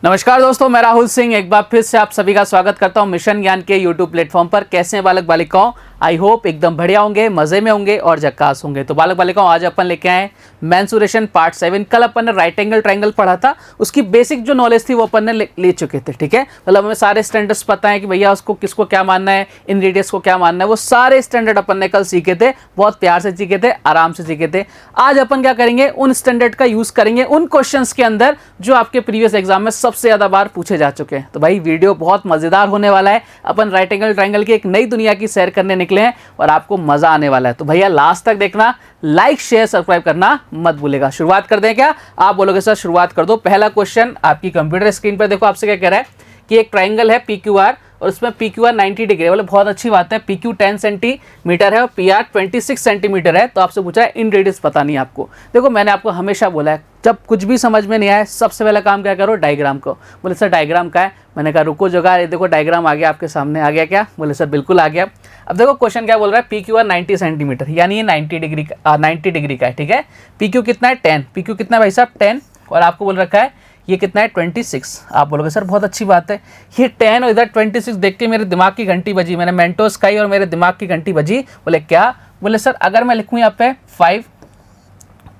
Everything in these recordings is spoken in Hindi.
नमस्कार दोस्तों, मैं राहुल सिंह एक बार फिर से आप सभी का स्वागत करता हूं मिशन ज्ञान के यूट्यूब प्लेटफॉर्म पर। कैसे हैं बालक बालिकाओं? आई होप एकदम बढ़िया होंगे, मज़े में होंगे और झक्कास होंगे। तो बालक बालिकाओं, आज अपन लेके आए मेंसुरेशन पार्ट 7। कल अपन ने राइट एंगल ट्रायंगल पढ़ा था, उसकी बेसिक जो नॉलेज थी वो अपन ने ले चुके थे। ठीक है, मतलब हमें सारे स्टैंडर्ड्स पता है कि भैया उसको किसको क्या मानना है, इन रेडियस को क्या मानना है, वो सारे स्टैंडर्ड अपन ने कल सीखे थे। बहुत प्यार से सीखे थे, आराम से सीखे थे। आज अपन क्या करेंगे, उन स्टैंडर्ड का यूज़ करेंगे उन क्वेश्चंस के अंदर जो आपके प्रीवियस एग्जाम में सबसे ज़्यादा बार पूछे जा चुके हैं। तो भाई वीडियो बहुत मज़ेदार होने वाला है। अपन राइट एंगल ट्रायंगल की एक नई दुनिया की सैर करने निकले हैं और आपको मजा आने वाला है। तो भैया लास्ट तक देखना, लाइक शेयर सब्सक्राइब करना मत भूलेगा। शुरुआत कर दें क्या? आप बोलोगे सर शुरुआत कर दो। पहला क्वेश्चन आपकी कंप्यूटर स्क्रीन पर देखो, आपसे क्या कह रहा है कि एक ट्रायंगल है PQR और उसमें PQR 90 डिग्री है। बोले बहुत अच्छी बात है, PQ 10 सेंटीमीटर है और PR 26 सेंटीमीटर है। तो आपसे पूछा है इन रेडियस पता नहीं आपको। देखो मैंने आपको हमेशा बोला है, जब कुछ भी समझ में नहीं आए सबसे पहला काम क्या करो, डायग्राम को। बोले सर डायग्राम का है? मैंने कहा रुको जगह, ये देखो डायग्राम आ गया आपके सामने। आ गया क्या? बोले सर बिल्कुल आ गया। अब देखो क्वेश्चन क्या बोल रहा है, PQR 90 सेंटीमीटर यानी ये 90 डिग्री का है। ठीक है, PQ कितना है 10, PQ कितना है भाई साहब 10, और आपको बोल रखा है ये कितना है 26। आप बोलोगे सर बहुत अच्छी बात है, ये 10 और इधर 26 देख के मेरे दिमाग की घंटी बजी। मैंने मेंटोस खाई और मेरे दिमाग की घंटी बजी। बोले क्या? बोले सर अगर मैं लिखूँ यहाँ पे 5,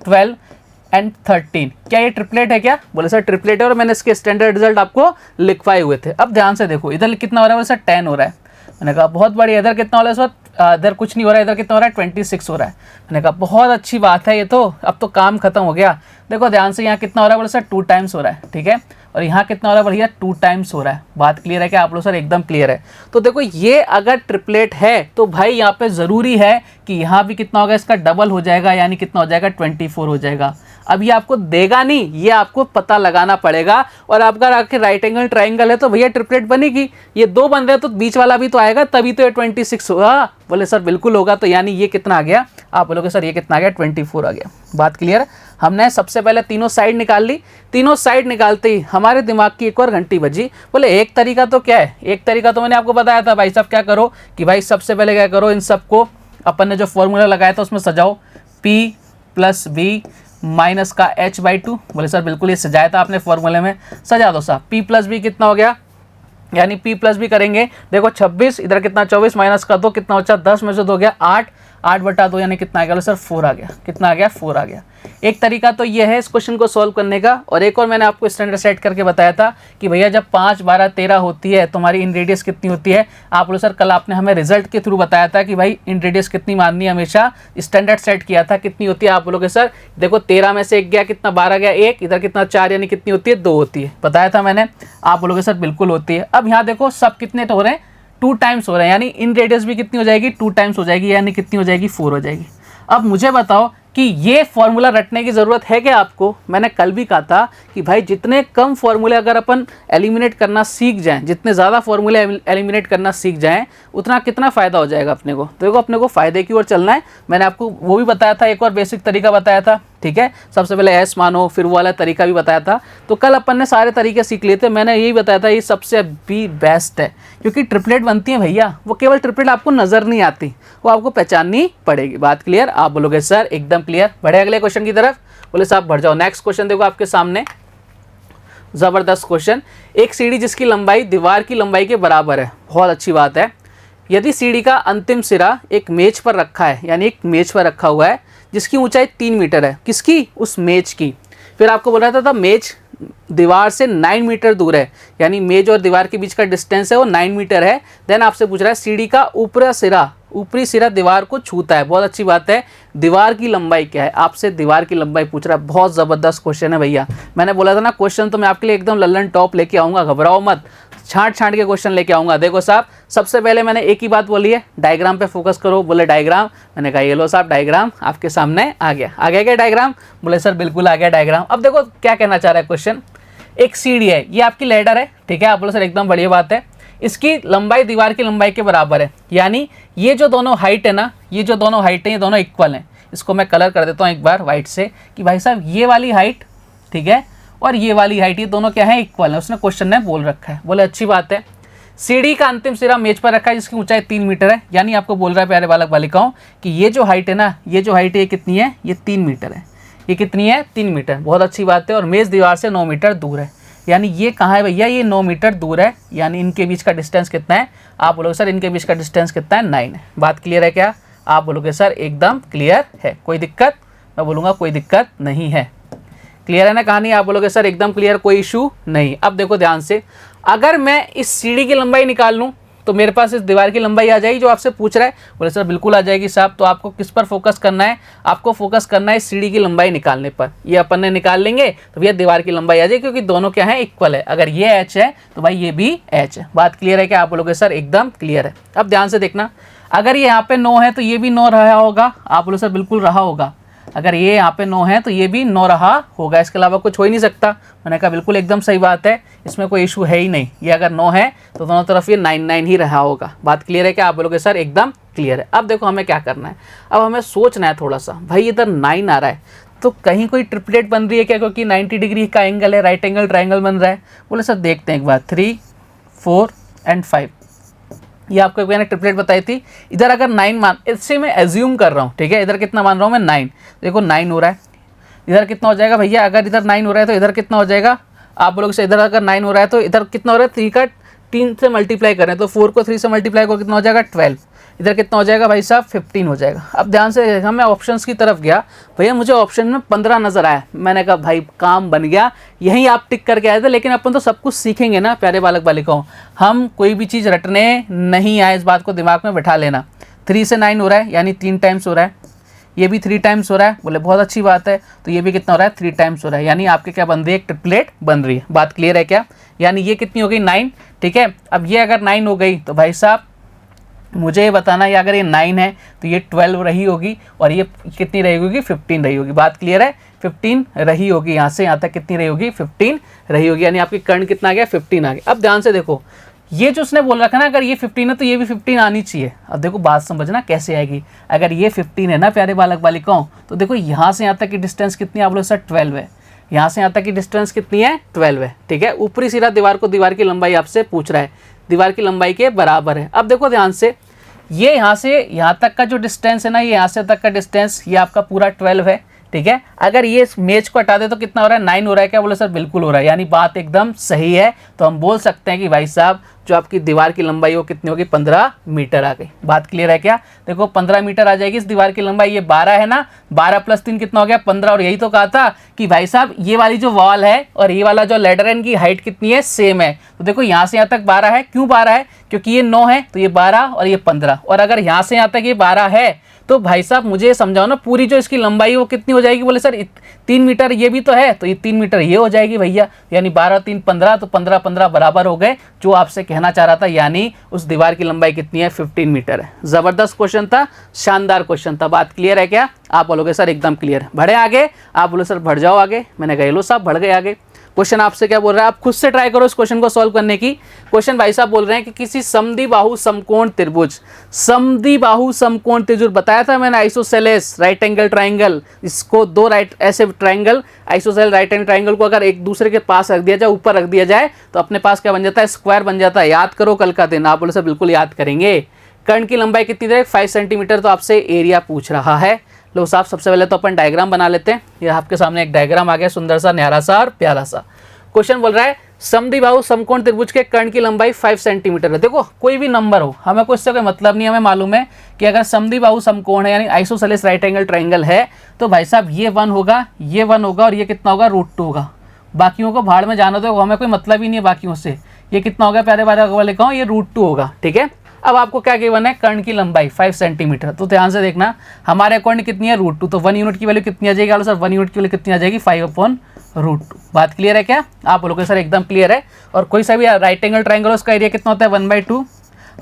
12 एंड 13, क्या ये ट्रिपलेट है क्या? बोले सर ट्रिपलेट है और मैंने इसके स्टैंडर्ड रिजल्ट आपको लिखवाए हुए थे। अब ध्यान से देखो, इधर कितना हो रहा है? बोले सर 10 हो रहा है। मैंने कहा बहुत बढ़िया। इधर कितना हो रहा है इस वक्त? इधर कुछ नहीं हो रहा है। इधर कितना हो रहा है? 26 हो रहा है। मैंने कहा बहुत अच्छी बात है, ये तो अब तो काम खत्म हो गया। देखो ध्यान से, यहाँ कितना हो रहा है? बोले सर 2 टाइम्स हो रहा है। ठीक है, और यहाँ कितना हो रहा है? भैया 2 टाइम्स हो रहा है। बात क्लियर है क्या आप लोग? सर एकदम क्लियर है। तो देखो ये अगर ट्रिपलेट है तो भाई यहाँ पे ज़रूरी है कि यहाँ भी कितना होगा, इसका डबल हो जाएगा, यानी कितना हो जाएगा 24 हो जाएगा। अब ये आपको देगा नहीं, ये आपको पता लगाना पड़ेगा। और आपका आखिर राइट एंगल ट्रायंगल है तो भैया ट्रिपलेट बनेगी। ये 2 बन रहे हैं तो बीच वाला भी तो आएगा, तभी तो ये 26 होगा। बोले सर बिल्कुल होगा। तो यानी ये कितना आ गया? आप बोलोगे सर ये कितना आ गया? 24 आ गया। बात क्लियर? हमने सबसे पहले तीनों साइड निकाल ली। तीनों साइड निकालते ही हमारे दिमाग की एक और घंटी बजी। बोले एक तरीका तो क्या है? एक तरीका तो मैंने आपको बताया था भाई साहब, क्या करो कि भाई सबसे पहले क्या करो, इन सबको अपन ने जो फॉर्मूला लगाया था उसमें सजाओ, P + B माइनस का H/2। बोले सर बिल्कुल ये सजाया था आपने फॉर्मूले में, सजा दो साहब। P + B कितना हो गया, यानी P + B करेंगे। देखो 26, इधर कितना 24 माइनस का 2 कितना बचा? 10 में से 2 गया 8, 8/2 यानी कितना आ गया? सर 4 आ गया। कितना आ गया? 4 आ गया। एक तरीका तो ये है इस क्वेश्चन को सॉल्व करने का। और एक और मैंने आपको स्टैंडर्ड सेट करके बताया था कि भैया जब 5, 12, 13 होती है तुम्हारी इन रेडियस कितनी होती है? आप लोग सर कल आपने हमें रिजल्ट के थ्रू बताया था कि भाई इन रेडियस कितनी माननी है, हमेशा स्टैंडर्ड सेट किया था कितनी होती है। आप बोलोगे सर देखो 13 में से 1 गया, कितना 12 गया 1, इधर कितना 4, यानी कितनी होती है? 2 होती है। बताया था मैंने। आप बोलोगे सर बिल्कुल होती है। अब यहाँ देखो सब कितने तो हो रहे हैं? 2 टाइम्स हो रहे हैं, यानी इन रेडियस भी कितनी हो जाएगी? 2 टाइम्स हो जाएगी, यानी कितनी हो जाएगी? 4 हो जाएगी। अब मुझे बताओ कि ये फॉर्मूला रटने की ज़रूरत है क्या आपको? मैंने कल भी कहा था कि भाई जितने कम फॉर्मूले अगर अपन एलिमिनेट करना सीख जाएं, जितने ज़्यादा फॉर्मूले एलिमिनेट करना सीख जाएं, उतना कितना फ़ायदा हो जाएगा अपने को। तो देखो अपने को फ़ायदे की ओर चलना है। मैंने आपको वो भी बताया था, एक और बेसिक तरीका बताया था। ठीक है, सबसे पहले S मानो, फिर वो वाला तरीका भी बताया था। तो कल अपन ने सारे तरीके सीख लिए थे। मैंने यही बताया था ये सबसे भी बेस्ट है, क्योंकि ट्रिपलेट बनती है भैया, वो केवल ट्रिपलेट आपको नज़र नहीं आती, वो आपको पहचाननी पड़ेगी। बात क्लियर? आप बोलोगे सर एकदम क्लियर। बढ़े अगले क्वेश्चन की तरफ। बोले साहब बढ़ जाओ। नेक्स्ट क्वेश्चन देखो आपके सामने, ज़बरदस्त क्वेश्चन। एक सीढ़ी जिसकी लंबाई दीवार की लंबाई के बराबर है। बहुत अच्छी बात है। यदि सीढ़ी का अंतिम सिरा एक मेज पर रखा है, यानी एक मेज पर रखा हुआ है जिसकी ऊंचाई 3 मीटर है, किसकी? उस मेज की। फिर आपको बोल रहा था मेज दीवार से 9 मीटर दूर है, यानी मेज और दीवार के बीच का डिस्टेंस है वो 9 मीटर है। देन आपसे पूछ रहा है सीढ़ी का ऊपरी सिरा दीवार को छूता है। बहुत अच्छी बात है। दीवार की लंबाई क्या है? आपसे दीवार की लंबाई पूछ रहा है। बहुत ज़बरदस्त क्वेश्चन है भैया। मैंने बोला था ना क्वेश्चन तो मैं आपके लिए एकदम लल्लन टॉप लेके आऊँगा, घबराओ मत, छांट के क्वेश्चन लेके आऊँगा। देखो साहब सबसे पहले मैंने एक ही बात बोली है, डायग्राम पे फोकस करो। बोले डायग्राम? मैंने कहा ये लो साहब डायग्राम आपके सामने आ गया। आ गया क्या डायग्राम? बोले सर बिल्कुल आ गया डायग्राम। अब देखो क्या कहना चाह रहा है क्वेश्चन। एक सीढ़ी है, ये आपकी लैडर है। ठीक है, आप बोले सर एकदम बढ़िया बात है। इसकी लंबाई दीवार की लंबाई के बराबर है, यानी ये जो दोनों हाइट है ना, ये जो दोनों हाइट है ये दोनों इक्वल हैं। इसको मैं कलर कर देता हूँ एक बार वाइट से कि भाई साहब ये वाली हाइट, ठीक है, और ये वाली हाइट, ये दोनों क्या है? इक्वल है। उसने क्वेश्चन में बोल रखा है। बोले अच्छी बात है। सीढ़ी का अंतिम सिरा मेज पर रखा है जिसकी ऊंचाई 3 मीटर है, यानी आपको बोल रहा है प्यारे बालक बालिकाओं कि ये जो हाइट है ना, ये जो हाइट है ये कितनी है? ये 3 मीटर है। ये कितनी है? 3 मीटर। बहुत अच्छी बात है। और मेज दीवार से 9 मीटर दूर है। यानी ये कहाँ है भैया, ये 9 मीटर दूर है, यानी इनके बीच का डिस्टेंस कितना है, आप बोलोगे सर इनके बीच का डिस्टेंस कितना है, 9 है। बात क्लियर है क्या, आप बोलोगे सर एकदम क्लियर है, कोई दिक्कत, मैं बोलूँगा कोई दिक्कत नहीं है। क्लियर है ना कहानी, आप बोलोगे सर एकदम क्लियर, कोई इशू नहीं। अब देखो ध्यान से, अगर मैं इस सीढ़ी की लंबाई निकाल लूँ तो मेरे पास इस दीवार की लंबाई आ जाएगी जो आपसे पूछ रहा है। बोले सर बिल्कुल आ जाएगी साहब। तो आपको किस पर फोकस करना है, आपको फोकस करना है सीढ़ी की लंबाई निकालने पर। ये अपन ने निकाल लेंगे तो भैया दीवार की लंबाई आ जाएगी, क्योंकि दोनों क्या है, इक्वल है। अगर ये h है तो भाई ये भी h है। बात क्लियर है क्या, आप बोलोगे सर एकदम क्लियर है। अब ध्यान से देखना, अगर ये यहाँ पे 9 है तो ये भी 9 रहा होगा, आप बोलो सर बिल्कुल रहा होगा। अगर ये यहाँ पे 9 है तो ये भी 9 रहा होगा, इसके अलावा कुछ हो ही नहीं सकता। मैंने कहा बिल्कुल एकदम सही बात है, इसमें कोई इशू है ही नहीं। ये अगर 9 है तो दोनों तरफ ये 9 9 ही रहा होगा। बात क्लियर है क्या, आप बोलोगे सर एकदम क्लियर है। अब देखो हमें क्या करना है, अब हमें सोचना है थोड़ा सा, भाई इधर 9 आ रहा है तो कहीं कोई ट्रिपलेट बन रही है क्या, क्योंकि 90 डिग्री का एंगल है, राइट एंगल ट्राइंगल बन रहा है। बोले सर देखते हैं एक बार, 3 4 एंड 5, ये आपको मैंने ट्रिपलेट बताई थी। इधर अगर 9 मान, इससे मैं एज्यूम कर रहा हूँ, ठीक है, इधर कितना मान रहा हूँ मैं 9, देखो 9 हो रहा है। इधर कितना हो जाएगा भैया, अगर इधर 9 हो रहा है तो इधर कितना हो जाएगा, आप बोलोगे से इधर अगर 9 हो रहा है तो इधर कितना हो रहा है, 3 का 3 से मल्टीप्लाई करें तो 4 को 3 से मल्टीप्लाई को कितना हो जाएगा 12, इधर कितना हो जाएगा भाई साहब 15 हो जाएगा। अब ध्यान से देखा, मैं ऑप्शंस की तरफ गया, भैया मुझे ऑप्शन में 15 नजर आया, मैंने कहा भाई काम बन गया, यहीं आप टिक करके आए थे। लेकिन अपन तो सब कुछ सीखेंगे ना प्यारे बालक बालिकाओं, हम कोई भी चीज़ रटने नहीं आए, इस बात को दिमाग में बैठा लेना। 3 से 9 हो रहा है यानी 3 टाइम्स हो रहा है, ये भी 3 टाइम्स हो रहा है, बोले बहुत अच्छी बात है। तो ये भी कितना हो रहा है, 3 टाइम्स हो रहा है, यानी आपके क्या बन रही है, एक ट्रिपलेट बन रही है। बात क्लियर है क्या, यानी ये कितनी हो गई 9, ठीक है। अब ये अगर 9 हो गई तो भाई साहब मुझे ये बताना, ये अगर ये 9 है तो ये 12 रही होगी, और ये कितनी रही होगी, 15 रही होगी। बात क्लियर है, 15 रही होगी, यहाँ से यहाँ तक कितनी रही होगी, 15 रही होगी, यानी आपकी कर्ण कितना आ गया, 15 आ गया। अब ध्यान से देखो, ये जो उसने बोल रखा ना, अगर ये 15 है तो ये भी 15 आनी चाहिए। अब देखो बात समझना कैसे आएगी, अगर ये 15 है ना प्यारे बालक बालिकाओं, तो देखो यहाँ से यहाँ तक की डिस्टेंस कितनी, आप लोग सर 12 है, यहाँ से यहाँ तक की डिस्टेंस कितनी है, 12 है, ठीक है। ऊपरी सिरा दीवार की लंबाई आपसे पूछ रहा है, दीवार की लंबाई के बराबर है। अब देखो ध्यान से, ये यहाँ से यहाँ तक का जो डिस्टेंस है ना, ये यहाँ से तक का डिस्टेंस, ये आपका पूरा 12 है, ठीक है। अगर ये इस मेज को हटा दे तो कितना हो रहा है, 9 हो रहा है क्या, बोले सर बिल्कुल हो रहा है, यानी बात एकदम सही है। तो हम बोल सकते हैं कि भाई साहब जो आपकी दीवार की लंबाई वो कितनी होगी, 15 मीटर आ गई। बात क्लियर है क्या, देखो 15 मीटर आ जाएगी इस दीवार की लंबाई। ये 12 है ना, 12 + 3 कितना हो गया, 15। और यही तो कहा था कि भाई साहब ये वाली जो वॉल है और ये वाला जो लेडर है, इनकी हाइट कितनी है, सेम है। तो देखो यहाँ से यहाँ तक 12 है, क्यों 12 है, क्योंकि ये 9 है तो ये 12 और ये 15, और अगर यहाँ से यहाँ तक ये 12 है तो भाई साहब मुझे समझाओ ना, पूरी जो इसकी लंबाई वो कितनी हो जाएगी। बोले सर 3 मीटर ये भी तो है, तो ये 3 मीटर ये हो जाएगी भैया, यानी 12 3 15, तो 15 15 बराबर हो गए, जो आपसे कहना चाह रहा था। यानी उस दीवार की लंबाई कितनी है, 15 मीटर है। जबरदस्त क्वेश्चन था, शानदार क्वेश्चन था। बात क्लियर है क्या, आप बोलोगे सर एकदम क्लियर है। बढ़े आगे, आप बोलो सर बढ़ जाओ आगे। मैंने कहा लो साहब बढ़ गए आगे। क्वेश्चन आपसे क्या बोल रहा है, आप खुद से ट्राई करो इस क्वेश्चन को सॉल्व करने की। क्वेश्चन भाई साहब बोल रहे हैं कि किसी समद्विबाहु समकोण त्रिभुज, समद्विबाहु समकोण त्रिभुज बताया था मैंने, आइसोसेलेस राइट एंगल ट्राइंगल, इसको दो राइट ऐसे triangle, isosceles right angle triangle को अगर एक दूसरे के पास रख दिया जाए, ऊपर रख दिया जाए, तो अपने पास क्या बन जाता है, स्क्वायर बन जाता है। याद करो कल का दिन, आप बोले सर बिल्कुल याद करेंगे। कर्ण की लंबाई कितनी है, 5 सेंटीमीटर, तो आपसे एरिया पूछ रहा है। लो साहब सबसे पहले तो अपन डायग्राम बना लेते हैं। ये आपके सामने एक डायग्राम आ गया, सुंदर सा, न्यारा सा और प्यारा सा। क्वेश्चन बोल रहा है समद्विबाहु समकोण त्रिभुज के कर्ण की लंबाई 5 सेंटीमीटर है। देखो कोई भी नंबर हो, हमें कोई इससे कोई मतलब नहीं, हमें मालूम है कि अगर समद्विबाहु समकोण है यानी आइसोसेलेस राइट एंगल ट्राइंगल है, तो भाई साहब ये 1 होगा, ये 1 होगा, और ये कितना होगा, √2 होगा। बाकियों को भाड़ में जाना, तो हमें कोई मतलब ही नहीं है बाकियों से। ये कितना होगा प्यारे बालक बालिकाओं, ये √2 होगा, ठीक है। अब आपको क्या गिवन है, कर्ण की लंबाई 5 सेंटीमीटर, तो ध्यान से देखना, हमारे कर्ण कितनी है, √2, तो 1 यूनिट की वैल्यू कितनी आ जाएगी, आलो सर 1 यूनिट की वैल्यू कितनी आ जाएगी, 5/√2। बात क्लियर है क्या, आप बोलोगे सर एकदम क्लियर है। और कोई सा भी राइट एंगल ट्राइंगल उसका एरिया कितना होता है, 1/2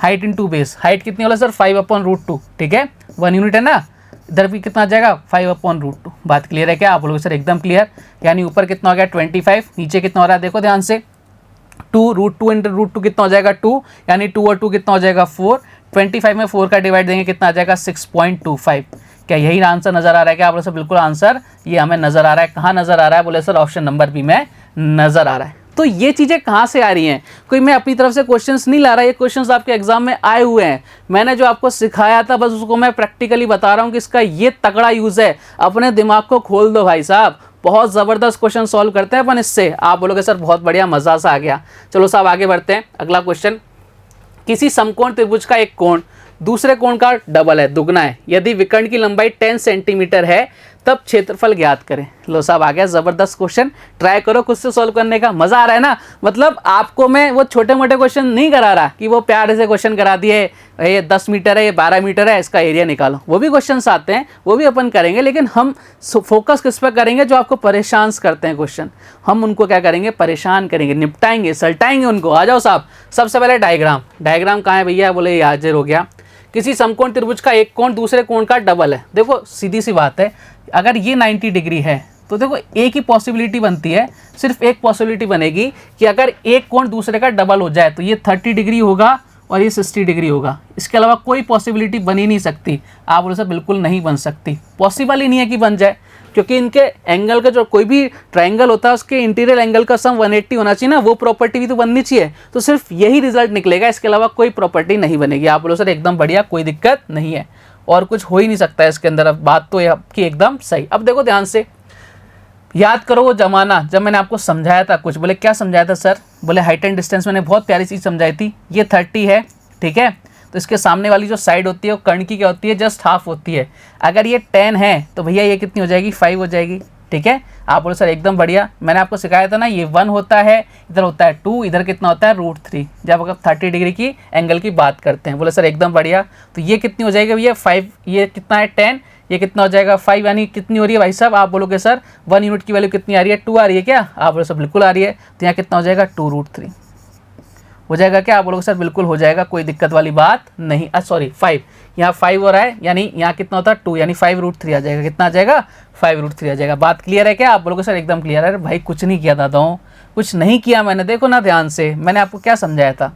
हाइट इंटू बेस, हाइट कितनी होला सर 5/√2, ठीक है, 1 यूनिट है ना, इधर भी कितना आ जाएगा 5/√2। बात क्लियर है क्या, आप बोलोगे सर एकदम क्लियर। यानी ऊपर कितना हो गया 25, नीचे कितना हो रहा है, देखो ध्यान से, 2 √2 इंटू √2 कितना हो जाएगा 2, यानी 2 और 2 कितना हो जाएगा 4, 25 में 4 का डिवाइड देंगे कितना आ जाएगा 6.25। क्या यही आंसर नजर आ रहा है क्या, आप बोले सर बिल्कुल आंसर ये हमें नजर आ रहा है। कहाँ नजर आ रहा है, बोले सर ऑप्शन नंबर बी में नजर आ रहा है। तो ये चीज़ें कहाँ से आ रही हैं, कोई मैं अपनी तरफ से क्वेश्चंस नहीं ला रहा, ये क्वेश्चंस आपके एग्जाम में आए हुए हैं। मैंने जो आपको सिखाया था बस उसको मैं प्रैक्टिकली बता रहा हूँ कि इसका ये तगड़ा यूज़ है। अपने दिमाग को खोल दो भाई साहब, बहुत ज़बरदस्त क्वेश्चन सॉल्व करते हैं अपन इससे। आप बोलोगे सर बहुत बढ़िया, मज़ा सा आ गया। चलो साहब आगे बढ़ते हैं। अगला क्वेश्चन, किसी समकोण त्रिभुज का एक कोण दूसरे कोण का डबल है, दुगना है, यदि विकर्ण की लंबाई 10 सेंटीमीटर है तब क्षेत्रफल ज्ञात करें। लो साहब आ गया, जबरदस्त क्वेश्चन, ट्राई करो खुद से सॉल्व करने का, मजा आ रहा है ना। मतलब आपको मैं वो छोटे मोटे क्वेश्चन नहीं करा रहा कि वो प्यारे से क्वेश्चन करा दिए, ये 10 मीटर है, ये 12 मीटर है, इसका एरिया निकालो। वो भी क्वेश्चन आते हैं, वो भी अपन करेंगे, लेकिन हम फोकस किस पर करेंगे, जो आपको परेशान करते हैं क्वेश्चन, हम उनको क्या करेंगे, परेशान करेंगे, निपटाएंगे, सलटाएंगे उनको। आ जाओ साहब, सबसे पहले डायग्राम कहाँ है भैया, बोले ये हाजिर हो गया। किसी समकोण त्रिभुज का एक कोण दूसरे कोण का डबल है। देखो सीधी सी बात है, अगर ये 90 डिग्री है तो देखो एक ही पॉसिबिलिटी बनती है, सिर्फ एक पॉसिबिलिटी बनेगी कि अगर एक कोण दूसरे का डबल हो जाए तो ये 30 डिग्री होगा और ये 60 डिग्री होगा। इसके अलावा कोई पॉसिबिलिटी बन ही नहीं सकती। आप बोलो सर बिल्कुल नहीं बन सकती, पॉसिबल ही नहीं है कि बन जाए, क्योंकि इनके एंगल का, जो कोई भी ट्रायंगल होता है उसके इंटीरियर एंगल का सम 180 होना चाहिए ना, वो प्रॉपर्टी भी तो बननी चाहिए। तो सिर्फ यही रिजल्ट निकलेगा, इसके अलावा कोई प्रॉपर्टी नहीं बनेगी। आप बोलो सर एकदम बढ़िया, कोई दिक्कत नहीं है और कुछ हो ही नहीं सकता है इसके अंदर। अब बात तो आपकी एकदम सही। अब देखो ध्यान से याद करो वो जमाना जब मैंने आपको समझाया था कुछ। बोले क्या समझाया था सर, बोले हाइट एंड डिस्टेंस मैंने बहुत प्यारी चीज़ समझाई थी। ये 30 है, ठीक है, तो इसके सामने वाली जो साइड होती है वो कर्ण की क्या होती है, जस्ट हाफ होती है। अगर ये 10 है तो भैया ये कितनी हो जाएगी, 5 हो जाएगी, ठीक है। आप बोलो सर एकदम बढ़िया, मैंने आपको सिखाया था ना, ये 1 होता है, इधर होता है 2, इधर कितना होता है √3, जब अगर 30 डिग्री की एंगल की बात करते हैं। बोले सर एकदम बढ़िया, तो ये कितनी हो जाएगी भैया 5, ये कितना है 10, ये कितना हो जाएगा 5, यानी कितनी हो रही है भाई साहब। आप बोलोगे सर 1 यूनिट की वैल्यू कितनी आ रही है, 2 आ रही है क्या। आप बोलो सर बिल्कुल आ रही है, तो यहाँ कितना हो जाएगा 2√3 हो जाएगा क्या। आप बोलोगे सर बिल्कुल हो जाएगा, कोई दिक्कत वाली बात नहीं। सॉरी 5, यहाँ 5 हो रहा है, यानी यहाँ कितना होता है 2, यानी 5√3 आ जाएगा। कितना आ जाएगा 5√3 आ जाएगा। बात क्लियर है क्या। आप बोलोगे सर एकदम क्लियर है। भाई कुछ नहीं किया दादाओं, कुछ नहीं किया मैंने, देखो ना ध्यान से, मैंने आपको क्या समझाया था,